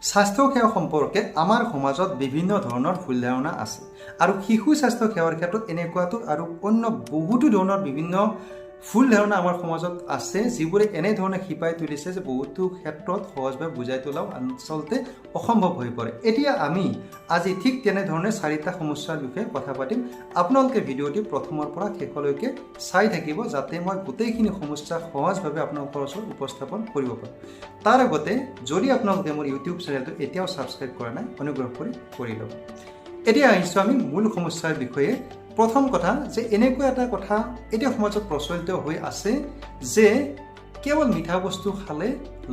স্বাস্থ্য সেৱা সম্পৰ্কে আমাৰ সমাজত বিভিন্ন ধৰণৰ ভুল ধাৰণা আছে আৰু শিশু স্বাস্থ্য সেৱাৰ ক্ষেত্ৰত এনেকুৱাটো আৰু অন্য বহুতো ধৰণৰ বিভিন্ন ভুল ধাৰণা আমাৰ সমাজত আছে যিবোৰে এনেধৰণে শিপাই তুলিছে যে বহুতো ক্ষেত্ৰত সহজভাৱে বুজাই তোলাও আচলতে অসম্ভৱ হৈ পৰে। এতিয়া আমি আজি ঠিক তেনেধৰণে 4টা সমস্যাৰ বিষয়ে কথা পাতিম। আপোনালোকে ভিডিঅ'টি প্ৰথমৰ পৰা শেষলৈকে চাই থাকিব যাতে মই গোটেইখিনি সমস্যা সহজভাৱে আপোনালোকৰ ওচৰত উপস্থাপন কৰিব পাৰোঁ। তাৰ আগতে যদি আপোনালোকে মোৰ ইউটিউব চেনেলটো এতিয়াও ছাবস্ক্ৰাইব কৰা নাই অনুগ্ৰহ কৰি ল'ব। এতিয়া আহিছোঁ আমি মূল সমস্যাৰ বিষয়ে। প্ৰথম কথা যে এনেকুৱা এটা কথা এতিয়া সমাজত প্ৰচলিত হৈ আছে যে কেৱল মিঠা বস্তু খালে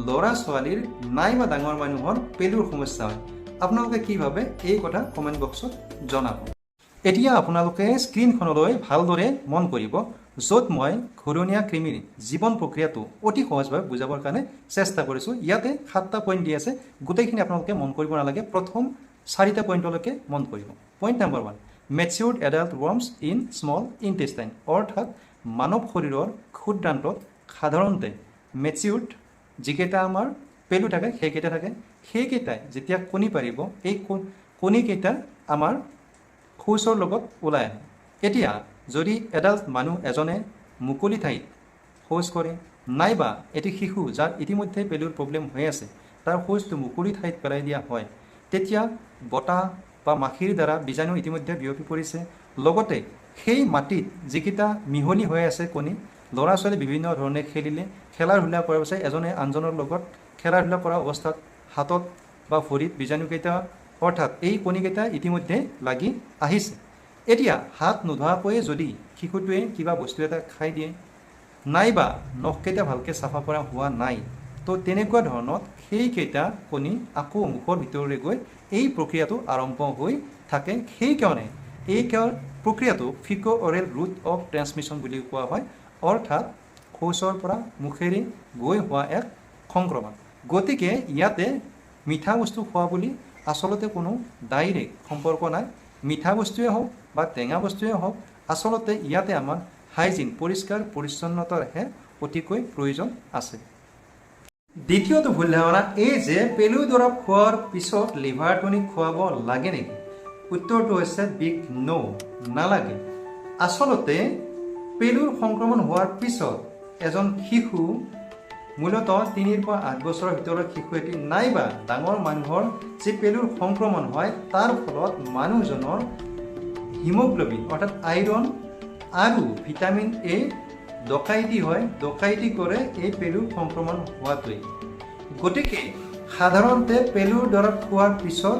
ল'ৰা ছোৱালীৰ নাইবা ডাঙৰ মানুহৰ পেলুৰ সমস্যা হয়। আপোনালোকে কি ভাবে এই কথা কমেণ্ট বক্সত জনাব। এতিয়া আপোনালোকে স্ক্ৰীনখনলৈ ভালদৰে মন কৰিব, য'ত মই ঘূৰণীয়া কৃমিৰ জীৱন প্ৰক্ৰিয়াটো অতি সহজভাৱে বুজাবৰ কাৰণে চেষ্টা কৰিছোঁ। ইয়াতে 7টা পইণ্ট দি আছে, গোটেইখিনি আপোনালোকে মন কৰিব নালাগে, প্ৰথম 4টা পইণ্টলৈকে মন কৰিব। Point number 1, matured adult worms in small intestine, অৰ্থাৎ মানৱ শৰীৰৰ ক্ষুদ্ৰান্তত সাধাৰণতে মেচিউৰ্ড যিকেইটা আমাৰ পেলু থাকে সেইকেইটাই যেতিয়া কণী পাৰিব, এই কণীকেইটা আমাৰ শৌচৰ লগত ওলাই আহে। এতিয়া যদি এডাল্ট মানুহ এজনে মুকলি ঠাইত শৌচ কৰে নাইবা এটি শিশু যাৰ ইতিমধ্যে পেলুৰ প্ৰব্লেম হৈ আছে তাৰ শৌচটো মুকলি ঠাইত পেলাই দিয়া হয়, তেতিয়া বতাহ বা মাখিৰ দ্বাৰা বীজাণু ইতিমধ্যে বিয়পি পৰিছে। লগতে সেই মাটিত যিকেইটা মিহলি হৈ আছে কণী, ল'ৰা ছোৱালী বিভিন্ন ধৰণে খেলা ধূলা কৰাৰ পাছত এজনে আনজনৰ লগত খেলা ধূলা কৰা অৱস্থাত হাতত বা ভৰিত বীজাণুকেইটা অৰ্থাৎ এই কণীকেইটা ইতিমধ্যে লাগি আহিছে। এতিয়া হাত নোধোৱাকৈয়ে যদি শিশুটোৱে কিবা বস্তু এটা খাই দিয়ে নাইবা নখকেইটা ভালকৈ চাফা কৰা হোৱা নাই, তো তেনেকুৱা ধৰণত সেইকেইটা কণী আকৌ মুখৰ ভিতৰলৈ গৈ এই প্ৰক্ৰিয়াটো আৰম্ভ হৈ থাকে। সেইকাৰণে এই প্ৰক্ৰিয়াটো ফিকো অৰেল ৰুট অফ ট্ৰেন্সমিশ্যন বুলি কোৱা হয়, অৰ্থাৎ শৌচৰ পৰা মুখেৰে গৈ হোৱা এক সংক্ৰমণ। গতিকে ইয়াতে মিঠা বস্তু খোৱা বুলি আচলতে কোনো ডাইৰেক্ট সম্পৰ্ক নাই। মিঠা বস্তুৱে হওক বা টেঙা বস্তুৱে হওক, আচলতে ইয়াতে আমাৰ হাইজিন পৰিষ্কাৰ পৰিচ্ছন্নতাৰহে অতিকৈ প্ৰয়োজন আছে। দ্বিতীয়টো ভুল ধাৰণা এই যে পেলু দৰৱ খোৱাৰ পিছত লিভাৰ টনিক খুৱাব লাগে নেকি? উত্তৰটো হৈছে বিগ ন', নালাগে। আচলতে পেলুৰ সংক্ৰমণ হোৱাৰ পিছত এজন শিশু, মূলতঃ 3 পৰা 8 বছৰৰ ভিতৰৰ শিশু এটি নাইবা ডাঙৰ মানুহৰ যি পেলুৰ সংক্ৰমণ হয় তাৰ ফলত মানুহজনৰ হিমোগ্ল'বিন অৰ্থাৎ আইৰণ আৰু ভিটামিন এ ডকাইতি কৰে এই পেলুৰ সংক্ৰমণ হোৱাটোৱে। গতিকে সাধাৰণতে পেলুৰ দৰৱ খোৱাৰ পিছত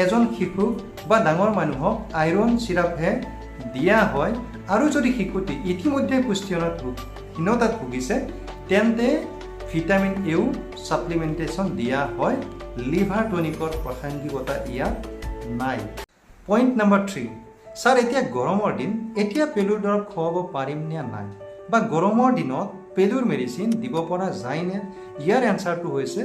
এজন শিশুক বা ডাঙৰ মানুহক আইৰণ চিৰাপহে দিয়া হয়, আৰু যদি শিশুটি ইতিমধ্যে পুষ্টিহীনতাত ভুগিছে তেন্তে ভিটামিন এও ছাপ্লিমেণ্টেশ্যন দিয়া হয়। লিভাৰ টনিকৰ প্ৰাসংগিকতা ইয়াত নাই। পইণ্ট নম্বৰ 3, ছাৰ এতিয়া গৰমৰ দিন, এতিয়া পেলুৰ দৰৱ খুৱাব পাৰিম নে নাই, বা গৰমৰ দিনত পেলুৰ মেডিচিন দিব পৰা যায়নে? ইয়াৰ এনচাৰটো হৈছে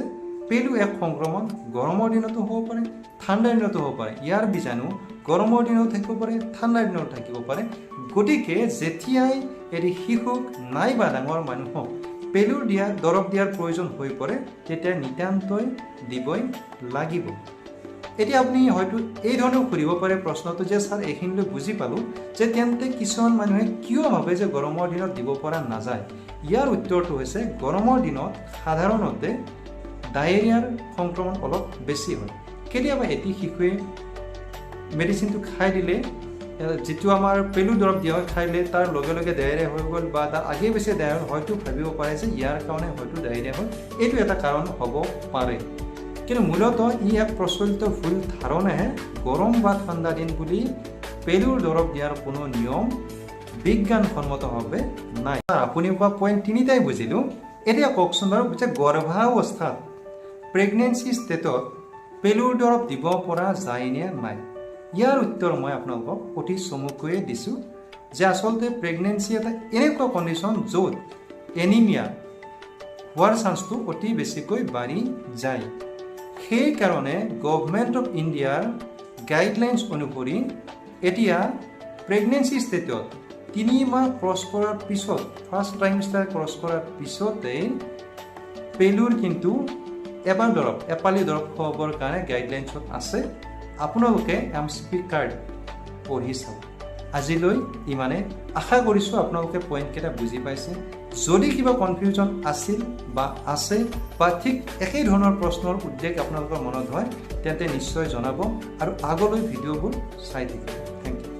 পেলু এক সংক্ৰমণ, গৰমৰ দিনতো হ'ব পাৰে, ঠাণ্ডাৰ দিনতো হ'ব পাৰে। ইয়াৰ বীজাণু গৰমৰ দিনত থাকিব পাৰে, ঠাণ্ডাৰ দিনত থাকিব পাৰে। গতিকে যেতিয়াই এটি শিশুক নাইবা ডাঙৰ মানুহক পেলুৰ দৰৱ দিয়াৰ প্ৰয়োজন হৈ পৰে তেতিয়া নিতান্তই দিবই লাগিব। এতিয়া আপুনি হয়তো এই ধৰণেও সুধিব পাৰে প্ৰশ্নটো যে ছাৰ এইখিনিলৈ বুজি পালোঁ যে তেন্তে কিছুমান মানুহে কিয় ভাবে যে গৰমৰ দিনত দিব পৰা নাযায়? ইয়াৰ উত্তৰটো হৈছে গৰমৰ দিনত সাধাৰণতে ডায়েৰিয়াৰ সংক্ৰমণ অলপ বেছি হয়। কেতিয়াবা এটি শিশুৱে মেডিচিনটো খাই দিলে, যিটো আমাৰ পেলু দৰৱ দিয়া হয়, খাই দিলে তাৰ লগে লগে ডায়েৰিয়া হৈ গ'ল বা তাৰ আগে পিছে ডায়েৰিয়া, হয়তো ভাবিব পাৰে যে ইয়াৰ কাৰণে হয়তো ডায়েৰিয়া হয়, এইটো এটা কাৰণ হ'ব পাৰে। কিন্তু মূলতঃ ই এক প্ৰচলিত ভুল ধাৰণাহে। গৰম বা ঠাণ্ডা দিন বুলি পেলুৰ দৰৱ দিয়াৰ কোনো নিয়ম বিজ্ঞানসন্মতভাৱে নাই। আপুনি কোৱা পইণ্ট 3টাই বুজিলোঁ। এতিয়া কওকচোন বাৰু যে গৰ্ভাৱস্থাত প্ৰেগনেঞ্চি ষ্টেটত পেলুৰ দৰৱ দিব পৰা যায়নে নাই? ইয়াৰ উত্তৰ মই আপোনালোকক অতি চমুকৈ দিছোঁ যে আচলতে প্ৰেগনেঞ্চি এটা এনেকুৱা কণ্ডিশ্যন য'ত এনিমিয়া হোৱাৰ চান্সটো অতি বেছিকৈ বাঢ়ি যায়। সেইকাৰণে গভৰ্ণমেণ্ট অফ ইণ্ডিয়াৰ গাইডলাইনছ অনুসৰি এতিয়া প্ৰেগনেঞ্চি ষ্টেটত 3 মাহ ক্ৰছ কৰাৰ পিছত, ফাৰ্ষ্ট ট্ৰাইমেষ্টাৰ ক্ৰছ কৰাৰ পিছতে পেলুৰ কিন্তু এবাৰ দৰৱ এপালি দৰৱ খুৱাবৰ কাৰণে গাইডলাইনছত আছে আপোনালোকে MCQ কাৰ্ড পঢ়ি চাব আজিলৈ ইমানে আশা কৰিছোঁ আপোনালোকে পইণ্টকেইটা বুজি পাইছে যদি কিবা কনফিউজন আছিল বা আছে বা ঠিক একেই ধৰণৰ প্ৰশ্নৰ উদ্বেগ আপোনালোকৰ মনত হয় তেন্তে নিশ্চয় জনাব আৰু আগলৈ ভিডিঅ'বোৰ চাই থাকিব থেংক ইউ